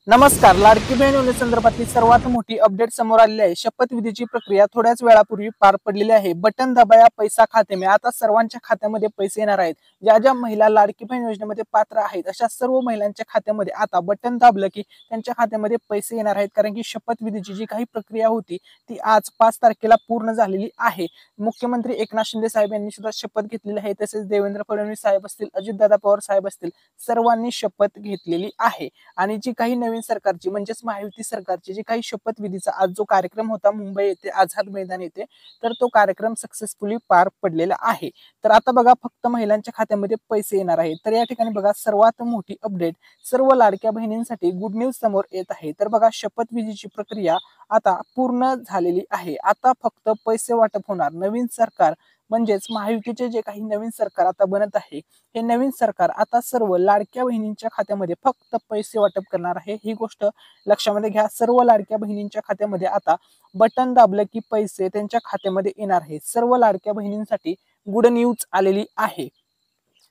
नमस्कार. लाडकी बहीण योजनेसंदर्भातली सर्वात मोठी अपडेट समोर आलेली आहे. शपथविधीची प्रक्रिया थोड्याच वेळापूर्वी पार पडलेली आहे. बटन दबाया पैसा खाते में. आता सर्वांच्या खात्यामध्ये पैसे येणार आहेत. ज्या ज्या महिला लाडकी बहीण योजनेमध्ये पात्र आहेत अशा सर्व महिलांच्या खात्यामध्ये आता बटन दाबलं की त्यांच्या खात्यामध्ये पैसे येणार आहेत. कारण की शपथविधीची जी काही प्रक्रिया होती ती आज 5 तारखेला पूर्ण झालेली आहे. मुख्यमंत्री एकनाथ शिंदे साहेब यांनी सुद्धा शपथ घेतलेली आहे. तसेच देवेंद्र फडणवीस साहेब असतील, अजितदादा पवार साहेब असतील, सर्वांनी शपथ घेतलेली आहे. आणि जी काही नवीन सरकारची म्हणजेच महायुती सरकारची जी काही शपथविधीचा आज जो कार्यक्रम होता मुंबई येथे आझाद मैदान येथे, तर तो कार्यक्रम सक्सेसफुली पार पडलेला आहे. तर आता बघा फक्त महिलांच्या खात्यामध्ये पैसे येणार आहेत. तर या ठिकाणी बघा सर्वात मोठी अपडेट सर्व लाडक्या बहिणींसाठी गुड न्यूज समोर येत आहे. तर बघा शपथविधीची प्रक्रिया आता पूर्ण झालेली आहे. आता फक्त पैसे वाटप होणार. नवीन सरकार म्हणजेच महायुतीचे जे काही नवीन सरकार आता बनत आहे, हे नवीन सरकार आता सर्व लाडक्या बहिणींच्या खात्यामध्ये फक्त पैसे वाटप करणार आहे. ही गोष्ट लक्षामध्ये घ्या. सर्व लाडक्या बहिणींच्या खात्यामध्ये आता बटन दाबलं की पैसे त्यांच्या खात्यामध्ये येणार आहे. सर्व लाडक्या बहिणींसाठी गुड न्यूज आलेली आहे.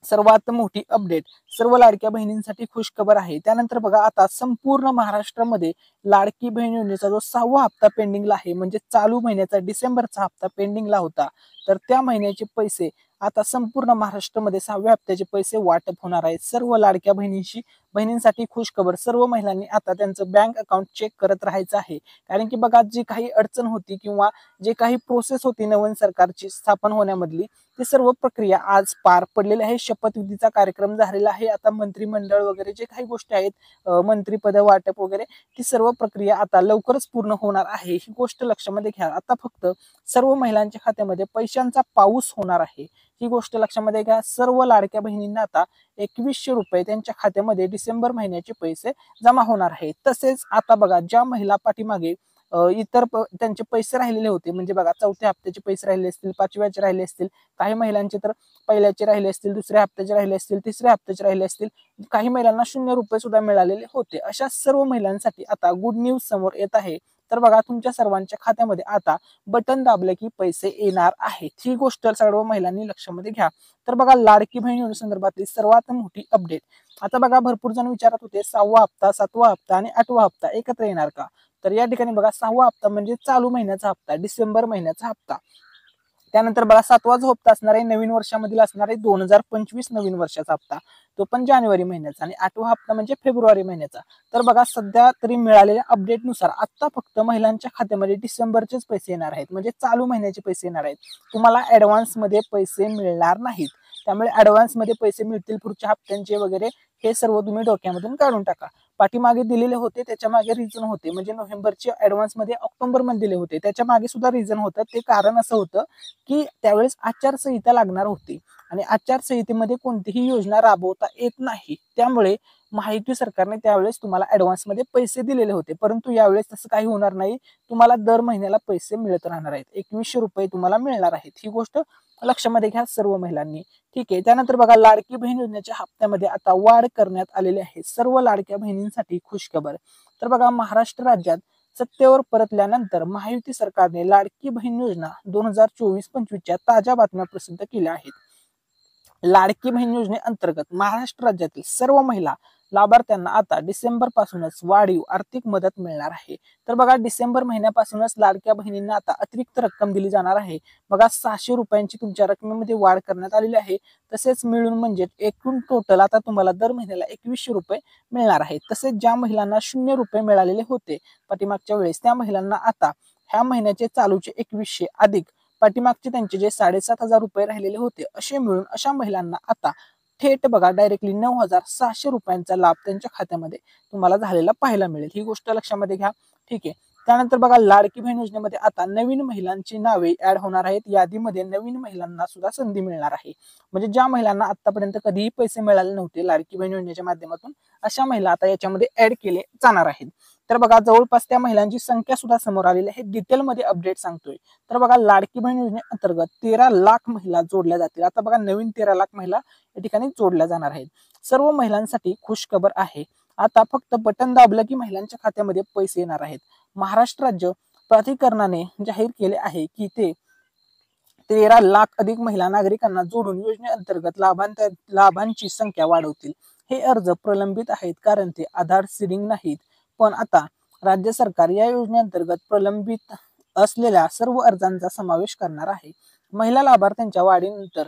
सर्वात मोठी अपडेट सर्व लाडक्या बहिणींसाठी खुशखबर आहे. त्यानंतर बघा आता संपूर्ण महाराष्ट्रामध्ये लाडकी बहीण योजनेचा जो 6वा हप्ता पेंडिंगला आहे, म्हणजे चालू महिन्याचा डिसेंबरचा हप्ता पेंडिंगला होता, तर त्या महिन्याचे पैसे आता संपूर्ण महाराष्ट्रामध्ये 6व्या हप्त्याचे पैसे वाटप होणार आहेत. सर्व लाडक्या बहिणींसाठी खुशखबर. सर्व महिलांनी आता त्यांचं बँक अकाउंट चेक करत राहायचं आहे. कारण की बघा जी काही अडचण होती किंवा जे काही प्रोसेस होती नवीन सरकारची स्थापन होण्यामधली, ती सर्व प्रक्रिया आज पार पडलेली आहे. शपथविधीचा कार्यक्रम झालेला आहे. आता मंत्रिमंडळ वगैरे जे काही गोष्टी आहेत, मंत्रिपद वाटप वगैरे, ती सर्व प्रक्रिया आता लवकरच पूर्ण होणार आहे. ही गोष्ट लक्षामध्ये घ्या. आता फक्त सर्व महिलांच्या खात्यामध्ये पैशांचा पाऊस होणार आहे. ही गोष्ट लक्षामध्ये घ्या. सर्व लाडक्या बहिणींना आता 2100 रुपये त्यांच्या खात्यामध्ये डिसेंबर महिन्याचे पैसे जमा होणार आहेत. तसेच आता बघा ज्या महिला पाठीमागे त्यांचे पैसे राहिलेले होते, म्हणजे बघा 4थ्या हप्त्याचे पैसे राहिले असतील, 5व्याचे राहिले असतील, काही महिलांचे तर पहिल्याचे राहिले असतील, 2ऱ्या हप्त्याचे राहिले असतील, 3ऱ्या हप्त्याचे राहिले असतील, काही महिलांना 0 रुपये सुद्धा मिळालेले होते. अशा सर्व महिलांसाठी आता गुड न्यूज समोर येत आहे. तर बघा तुमच्या सर्वांच्या खात्यामध्ये आता बटन दाबले की पैसे येणार आहेत. ही गोष्ट सर्व महिलांनी लक्षामध्ये घ्या. तर बघा लाडकी बहीण योजनेसंदर्भातली सर्वात मोठी अपडेट. आता बघा भरपूर जण विचारत होते 6वा हप्ता, 7वा हप्ता आणि 8वा हप्ता एकत्र येणार का? तर या ठिकाणी बघा 6वा हप्ता म्हणजे चालू महिन्याचा हप्ता, डिसेंबर महिन्याचा हप्ता. त्यानंतर बघा 7वा जो हप्ता असणार आहे नवीन वर्षामधील असणार आहे 2025 नवीन वर्षाचा हप्ता, तो पण जानेवारी महिन्याचा. आणि 8वा हप्ता म्हणजे फेब्रुवारी महिन्याचा. तर बघा सध्या तरी मिळालेल्या अपडेटनुसार आता फक्त महिलांच्या खात्यामध्ये डिसेंबरचेच पैसे येणार आहेत, म्हणजे चालू महिन्याचे पैसे येणार आहेत. तुम्हाला ऍडव्हान्स मध्ये पैसे मिळणार नाहीत. त्यामुळे ऍडव्हान्स मध्ये पैसे मिळतील पुढच्या हप्त्यांचे वगैरे, हे सर्व तुम्ही डोक्यामधून काढून टाका. पाठीमागे दिलेले होते त्याच्या मागे रिझन होते, म्हणजे नोव्हेंबरचे ऍडव्हान्स मध्ये ऑक्टोबर मध्ये दिले होते, त्याच्या मागे सुद्धा रिझन होतं. ते कारण असं होतं की त्यावेळेस आचारसंहिता लागणार होती आणि आचारसंहितेमध्ये कोणतीही योजना राबवता येत नाही. त्यामुळे महायुती सरकारने त्यावेळेस तुम्हाला ऍडव्हान्स मध्ये पैसे दिलेले होते. परंतु यावेळेस तसं काही होणार नाही. तुम्हाला दर महिन्याला पैसे मिळत राहणार आहेत. 2100 रुपये तुम्हाला मिळणार आहेत. ही गोष्ट लक्षामध्ये घ्या सर्व महिलांनी. ठीक आहे. त्यानंतर बघा लाडकी बहीण योजनेच्या हप्त्यामध्ये आता वाढ करण्यात आलेली आहे. सर्व लाडक्या बहिणींसाठी खुशखबर. तर बघा महाराष्ट्र राज्यात सत्तेवर परतल्यानंतर महायुती सरकारने लाडकी बहीण योजना 2024-25च्या ताज्या बातम्या प्रसिद्ध केल्या आहेत. लाडकी बहीण योजनेअंतर्गत महाराष्ट्र राज्यातील सर्व महिला लाभार्थ्यांना आता डिसेंबर पासूनच वाढीव आर्थिक मदत मिळणार आहे. तर बघा डिसेंबर महिन्यापासूनच लाडक्या बहिणींना आता अतिरिक्त रक्कम दिली जाणार आहे. बघा 600 रुपयांची तुमच्या रकमेमध्ये वाढ करण्यात आलेली आहे. तसेच मिळून म्हणजे एकूण टोटल आता तुम्हाला दर महिन्याला 2100 रुपये मिळणार आहेत. तसेच ज्या महिलांना 0 रुपये मिळालेले होते पाठीमागच्या वेळेस, त्या महिलांना आता ह्या महिन्याचे चालूचे 2100 अधिक पाठीमागचे त्यांचे जे 7500 रुपये राहिलेले होते असे मिळून अशा महिलांना आता थेट बघा डायरेक्टली 9600 रुपयांचा लाभ त्यांच्या खात्यामध्ये तुम्हाला झालेला पाहायला मिळेल. ही गोष्ट लक्षामध्ये घ्या. ठीक आहे. त्यानंतर बघा लाडकी बहीण योजनेमध्ये आता नवीन महिलांची नावे ऍड होणार आहेत. यादीमध्ये नवीन महिलांना सुद्धा संधी मिळणार आहे. म्हणजे ज्या महिलांना आतापर्यंत कधीही पैसे मिळाले नव्हते लाडकी बहीण योजनेच्या माध्यमातून, अशा महिला आता याच्यामध्ये ऍड केले जाणार आहेत. तर बघा जवळपास त्या महिलांची संख्या सुद्धा समोर आलेली आहे. डिटेलमध्ये अपडेट सांगतोय. तर बघा लाडकी बहीण योजनेअंतर्गत 13 लाख महिला जोडल्या जातील. आता बघा नवीन 13 लाख महिला या ठिकाणी जोडल्या जाणार आहेत. सर्व महिलांसाठी खुशखबर आहे. आता फक्त बटन दाबलं की महिलांच्या खात्यामध्ये पैसे येणार आहेत. महाराष्ट्र राज्य प्राधिकरणाने जाहीर केले आहे की ते 13 लाख अधिक महिला नागरिकांना जोडून योजनेअंतर्गत लाभांची संख्या वाढवतील. हे अर्ज प्रलंबित आहेत कारण ते आधार सीडिंग नाहीत. पण आता राज्य सरकार या योजनेअंतर्गत प्रलंबित असलेल्या सर्व अर्जांचा समावेश करणार आहे. महिला लाभार्थ्यांच्या वाढीनंतर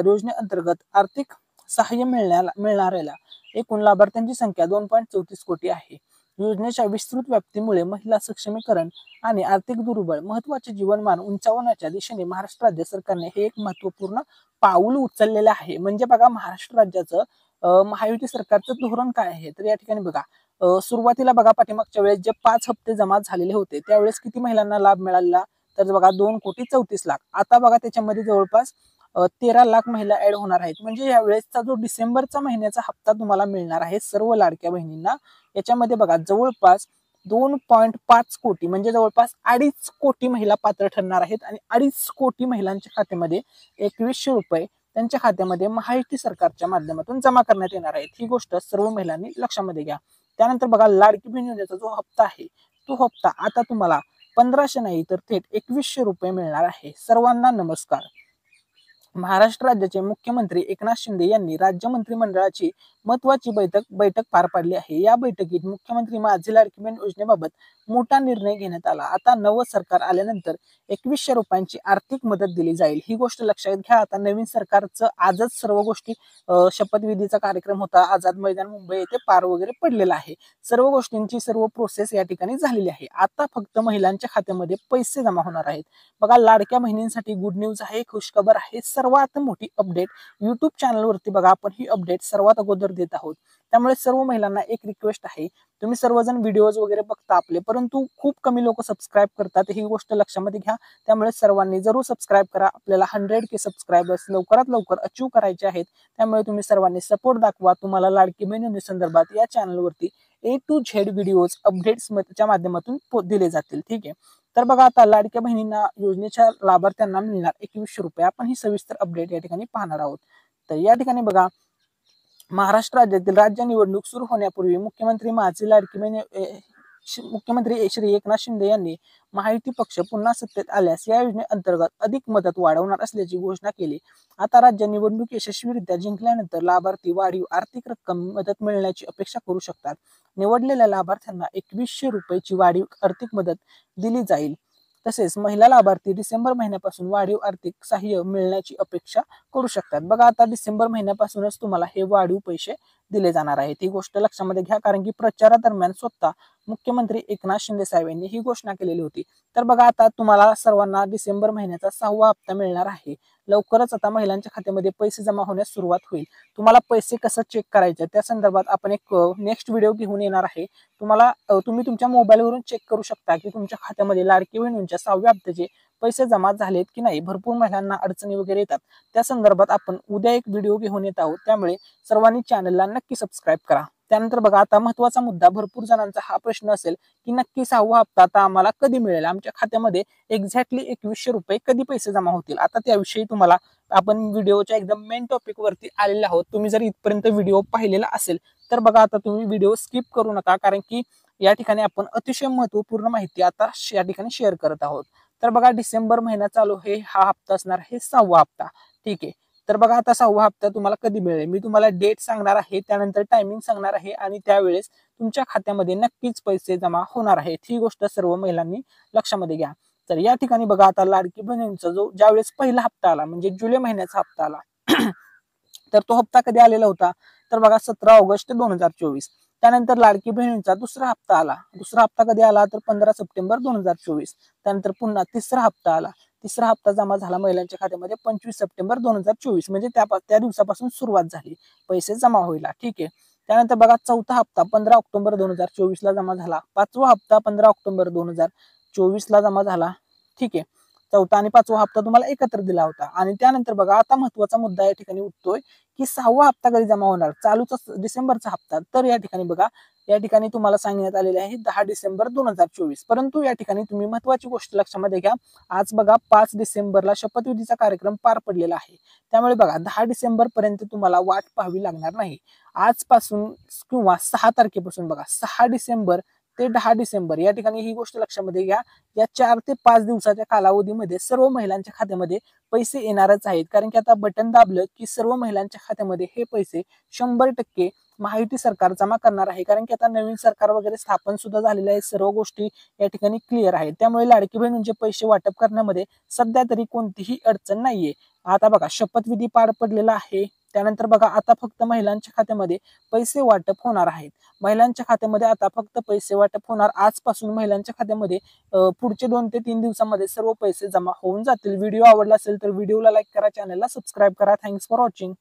योजनेअंतर्गत आर्थिक सहाय्य मिळणाऱ्या एकूण लाभार्थ्यांची संख्या 2.34 कोटी आहे. योजनेच्या विस्तृत व्याप्तीमुळे महिला सक्षमीकरण आणि आर्थिक दुर्बळ महत्वाचे जीवनमान उंचावण्याच्या दिशेने महाराष्ट्र राज्य सरकारने हे एक महत्वपूर्ण पाऊल उचललेलं आहे. म्हणजे बघा, महाराष्ट्र राज्याचं महायुती सरकारचं धोरण काय आहे तर या ठिकाणी बघा, सुरुवातीला बघा पाठीमागच्या वेळेस जे 5 हप्ते जमा झालेले होते त्यावेळेस किती महिलांना लाभ मिळाला तर बघा 2,34,00,000. आता बघा त्याच्यामध्ये जवळपास 13 लाख महिला ऍड होणार आहेत. म्हणजे यावेळेसचा जो डिसेंबरचा महिन्याचा हप्ता तुम्हाला मिळणार आहे सर्व लाडक्या बहिणींना, याच्यामध्ये बघा जवळपास 2.5 कोटी म्हणजे जवळपास 2.5 कोटी महिला पात्र ठरणार आहेत आणि 2.5 कोटी महिलांच्या खात्यामध्ये 2,100 रुपये त्यांच्या खात्यामध्ये महायुती सरकारच्या माध्यमातून जमा करण्यात येणार आहेत. ही गोष्ट सर्व महिलांनी लक्षामध्ये घ्या. त्यानंतर बघा, लाडकी बहीण योजनेचा जो हप्ता आहे तो हप्ता आता तुम्हाला 1,500 नाही तर थेट 2,100 रुपये मिळणार आहे. सर्वांना नमस्कार. महाराष्ट्र राज्याचे मुख्यमंत्री एकनाथ शिंदे यांनी राज्य मंत्रिमंडळाची महत्वाची बैठक पार पाडली आहे. या बैठकीत मुख्यमंत्री माझी लाडकी बहीण योजनेबाबत मोठा निर्णय घेण्यात आला. आता नवं सरकार आल्यानंतर 2,100 रुपयांची आर्थिक मदत दिली जाईल. ही गोष्ट लक्षात घ्या. आता नवीन सरकारचं आजच सर्व गोष्टी शपथविधीचा कार्यक्रम होता. आझाद मैदान मुंबई येथे पार वगैरे पडलेला आहे. सर्व गोष्टींची सर्व प्रोसेस या ठिकाणी झालेली आहे. आता फक्त महिलांच्या खात्यामध्ये पैसे जमा होणार आहेत. बघा, लाडक्या बहिणींसाठी गुड न्यूज आहे, खुशखबर आहे. सर्वात मोठी अपडेट युट्यूब चॅनलवरती बघा आपण ही अपडेट सर्वात अगोदर देत आहोत. त्यामुळे सर्व महिलांना एक रिक्वेस्ट आहे, तुम्ही सर्वजण व्हिडिओज वगैरे बघता आपले, परंतु खूप कमी लोक सबस्क्राईब करतात. ही गोष्ट लक्षामध्ये घ्या. त्यामुळे सर्वांनी जरूर सबस्क्राईब करा. आपल्याला 100K सबस्क्रायबर्स लवकरात लवकर अचीव करायचे आहेत. त्यामुळे तुम्ही सर्वांनी सपोर्ट दाखवा. तुम्हाला लाडकी बहीण योजनेसंदर्भात या चॅनलवरती A to Z व्हिडिओज अपडेट्सच्या माध्यमातून दिले जातील. ठीक आहे. तर बघा, आता लाडक्या बहिणींना योजनेच्या लाभार्थ्यांना मिळणार 2,100 रुपये. आपण ही सविस्तर अपडेट या ठिकाणी पाहणार आहोत. तर या ठिकाणी बघा, महाराष्ट्र राज्यातील राज्य निवडणूक सुरू होण्यापूर्वी मुख्यमंत्री श्री एकनाथ शिंदे यांनी महायुती पक्ष पुन्हा सत्तेत आल्यास या योजनेअंतर्गत अधिक मदत वाढवणार असल्याची घोषणा केली. आता राज्य निवडणूक यशस्वीरित्या जिंकल्यानंतर लाभार्थी वाढीव आर्थिक रक्कम मदत मिळण्याची अपेक्षा करू शकतात. निवडलेल्या लाभार्थ्यांना 2,100 रुपयाची वाढीव आर्थिक मदत दिली जाईल. तसेच महिला लाभार्थी डिसेंबर महिन्यापासून वाढीव आर्थिक सहाय्य मिळण्याची अपेक्षा करू शकतात. बघा, आता डिसेंबर महिन्यापासूनच तुम्हाला हे वाढीव पैसे दिले जाणार आहेत. ही गोष्ट लक्षामध्ये घ्या, कारण की प्रचारादरम्यान स्वतः मुख्यमंत्री एकनाथ शिंदे साहेब यांनी ही घोषणा केलेली होती. तर बघा, आता तुम्हाला सर्वांना डिसेंबर महिन्याचा 6वा हप्ता मिळणार आहे. लवकरच आता महिलांच्या खात्यामध्ये पैसे जमा होण्यास सुरुवात होईल. तुम्हाला पैसे कसं चेक करायचे त्या संदर्भात आपण एक नेक्स्ट व्हिडिओ घेऊन येणार आहे. तुम्ही तुमच्या मोबाईलवरून चेक करू शकता की तुमच्या खात्यामध्ये लाडकी बहिणींच्या 6व्या हप्त्याचे पैसे जमा झालेत की नाही. भरपूर महिलांना अडचणी वगैरे येतात. त्या संदर्भात आपण उद्या एक व्हिडिओ घेऊन येत आहोत. त्यामुळे सर्वांनी चॅनलला नक्की सबस्क्राईब करा. त्यानंतर बघा, आता महत्वाचा मुद्दा, भरपूर जणांचा हा प्रश्न असेल की नक्की 6वा हप्ता आता आम्हाला कधी मिळेल, आमच्या खात्यामध्ये एक्झॅक्टली 2,100 रुपये कधी पैसे जमा होतील. आता त्याविषयी तुम्हाला आपण व्हिडिओच्या एकदम मेन टॉपिक वरती आलेले आहोत. तुम्ही जर इथपर्यंत व्हिडिओ पाहिलेला असेल तर बघा, आता तुम्ही व्हिडिओ स्किप करू नका, कारण की या ठिकाणी आपण अतिशय महत्वपूर्ण माहिती आता या ठिकाणी शेअर करत आहोत. तर बघा, डिसेंबर महिना चालू हा हप्ता असणार आहे 6वा हप्ता. ठीक आहे. तर बघा, आता 6वा हप्ता तुम्हाला कधी मिळेल मी तुम्हाला डेट सांगणार आहे, त्यानंतर टायमिंग सांगणार आहे आणि त्यावेळेस तुमच्या खात्यामध्ये नक्कीच पैसे जमा होणार आहेत. ही गोष्ट सर्व महिलांनी लक्षामध्ये घ्या. तर या ठिकाणी बघा, आता लाडकी बहिणींचा ज्यावेळेस पहिला हप्ता आला म्हणजे जुलै महिन्याचा हप्ता आला तर तो हप्ता कधी आलेला होता तर बघा 17 ऑगस्ट 2024. त्यानंतर लाडकी बहिणींचा दुसरा हप्ता आला. दुसरा हप्ता कधी आला तर 15 सप्टेंबर 2024. त्यानंतर पुन्हा तिसरा हप्ता आला. तिसरा हप्ता जमा झाला महिलांच्या खात्यामध्ये 25 सप्टेंबर 2024. म्हणजे त्या दिवसापासून सुरुवात झाली पैसे जमा व्हायला. ठीक आहे. त्यानंतर बघा, चौथा हप्ता 15 ऑक्टोबर 2024 ला जमा झाला. पाचवा हप्ता 15 ऑक्टोबर 2024 ला जमा झाला. ठीक आहे. चौथा आणि पाचवा हप्ता तुम्हाला एकत्र दिला होता. आणि त्यानंतर बघा, आता महत्वाचा मुद्दा या ठिकाणी उठतोय की 6वा हप्ता कधी जमा होणार, चालूचा डिसेंबरचा हप्ता. तर या ठिकाणी बघा, या ठिकाणी तुम्हाला सांगण्यात आलेले आहे 10 डिसेंबर 2024. परंतु या ठिकाणी तुम्ही महत्वाची गोष्ट लक्षामध्ये घ्या, आज बघा 5 डिसेंबरला शपथविधीचा कार्यक्रम पार पडलेला आहे. त्यामुळे बघा 10 डिसेंबर पर्यंत तुम्हाला वाट पाहावी लागणार नाही. आजपासून किंवा 6 तारखेपासून बघा 6 डिसेंबर ते 10 डिसेंबर या ठिकाणी ही गोष्ट लक्षामध्ये घ्या, या 4 ते 5 दिवसाच्या कालावधीमध्ये सर्व महिलांच्या खात्यामध्ये पैसे येणारच आहेत. कारण की आता बटन दाबलं की सर्व महिलांच्या खात्यामध्ये हे पैसे 100% महायुती सरकार जमा करणार आहे, कारण की आता नवीन सरकार वगैरे स्थापन सुद्धा झालेले आहे, सर्व गोष्टी या ठिकाणी क्लिअर आहेत. त्यामुळे लाडकी बहीण म्हणजे पैसे वाटप करण्यामध्ये सध्या तरी कोणतीही अडचण नाहीये. आता बघा शपथविधी पार पडलेला आहे. त्यानंतर बघा आता फक्त महिलांच्या खात्यामध्ये पैसे वाटप होणार आहेत. महिलांच्या खात्यामध्ये आता फक्त पैसे वाटप होणार. आजपासून महिलांच्या खात्यामध्ये पुढचे 2 ते 3 दिवसांमध्ये सर्व पैसे जमा होऊन जातील. व्हिडिओ आवडला असेल तर व्हिडिओला लाईक करा, चॅनलला सबस्क्राईब करा. Thanks for watching.